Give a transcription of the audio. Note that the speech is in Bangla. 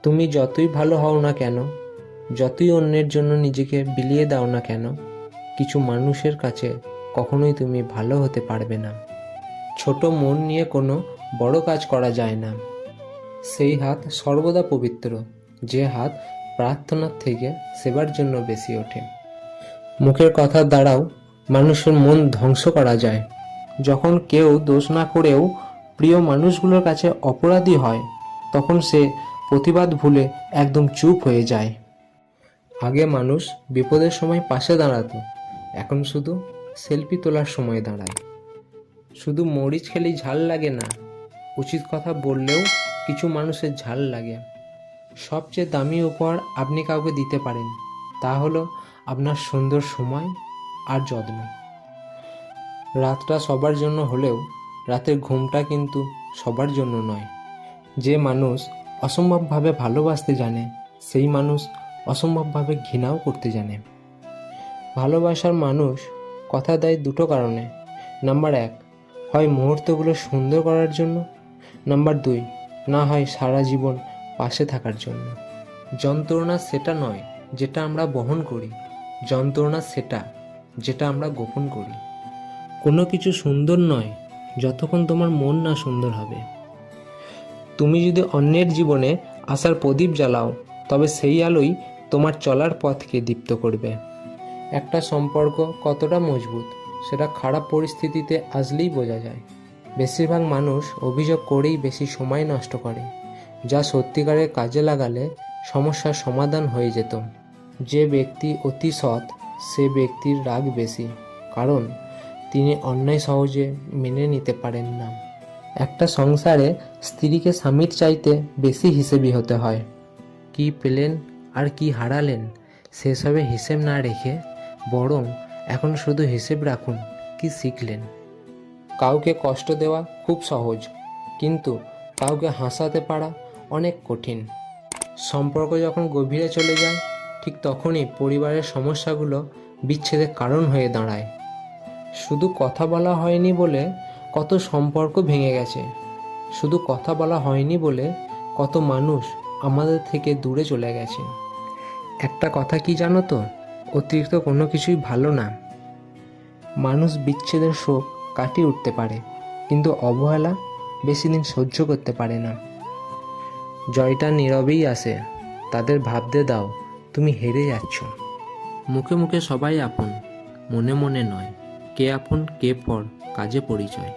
তুমি যতই ভালো হও না কেন, যতই অন্যের জন্য নিজেকে বিলিয়ে দাও না কেন, কিছু মানুষের কাছে কখনোই তুমি ভালো হতে পারবে না। ছোট মন নিয়ে কোনো বড় কাজ করা যায় না। সেই হাত সর্বদা পবিত্র, যে হাত প্রার্থনার থেকে সেবার জন্য বেশি ওঠে। মুখের কথার দ্বারাও মানুষের মন ধ্বংস করা যায়। যখন কেউ দোষ না করেও প্রিয় মানুষগুলোর কাছে অপরাধী হয়, তখন সে প্রতিবাদ ভুলে একদম চুপ হয়ে যায়। আগে মানুষ বিপদের সময় পাশে দাঁড়াতো, এখন শুধু সেলফি তোলার সময় দাঁড়ায়। শুধু মরিচ খেলেই ঝাল লাগে না, উচিত কথা বললেও কিছু মানুষের ঝাল লাগে। সবচেয়ে দামি উপহার আপনি কাউকে দিতে পারেন, তা হলো আপনার সুন্দর সময় আর যত্ন। রাতটা সবার জন্য হলেও রাতের ঘুমটা কিন্তু সবার জন্য নয়। যে মানুষ অসম্ভবভাবে ভালোবাসতে জানে, সেই মানুষ অসম্ভবভাবে ঘৃণাও করতে জানে। ভালোবাসার মানুষ কথা দেয় দুটো কারণে। নাম্বার 1, হয় মুহূর্তগুলো সুন্দর করার জন্য। নাম্বার 2, না হয় সারা জীবন পাশে থাকার জন্য। যন্ত্রণা সেটা নয় যেটা আমরা বহন করি, যন্ত্রণা সেটা যেটা আমরা গোপন করি। কোনো কিছু সুন্দর নয় যতক্ষণ তোমার মন না সুন্দর হবে। তুমি যদি অন্যের জীবনে আশার প্রদীপ জ্বালাও, তবে সেই আলোই তোমার চলার পথকে দীপ্ত করবে। একটা সম্পর্ক কতটা মজবুত সেটা খারাপ পরিস্থিতিতে আসলেই বোঝা যায়। বেশিরভাগ মানুষ অভিযোগ করেই বেশি সময় নষ্ট করে, যা সত্যিকারের কাজে লাগালে সমস্যার সমাধান হয়ে যেত। যে ব্যক্তি অতি সৎ, সে ব্যক্তির রাগ বেশি, কারণ তিনি অন্যায় সহজে মেনে নিতে পারেন না। একটা সংসারে স্ত্রীকে স্বামীর চাইতে বেশি হিসেবি হতে হয়। কি পেলেন আর কি হারালেন সেসবে হিসেব না রেখে বরং এখন শুধু হিসেব রাখুন কি শিখলেন। কাউকে কষ্ট দেওয়া খুব সহজ, কিন্তু কাউকে হাসাতে পারা অনেক কঠিন। সম্পর্ক যখন গভীরে চলে যায়, ঠিক তখনই পরিবারের সমস্যাগুলো বিচ্ছেদের কারণ হয়ে দাঁড়ায়। শুধু কথা বলা হয়নি বলে কত সম্পর্ক ভেঙে গেছে, শুধু কথা বলা হয়নি বলে কত মানুষ আমাদের থেকে দূরে চলে গেছে। একটা কথা কি জানো তো, অতিরিক্ত কোনো কিছুই ভালো না। মানুষ বিচ্ছেদের শোক কাটিয়ে উঠতে পারে, কিন্তু অবহেলা বেশি দিন সহ্য করতে পারে না। জয়টা নীরবেই আসে, তাদের ভাবতে দাও তুমি হেরে যাচ্ছ। মুখে মুখে সবাই আপন, মনে মনে নয়। কে আপন কে পর কাজে পরিচয়।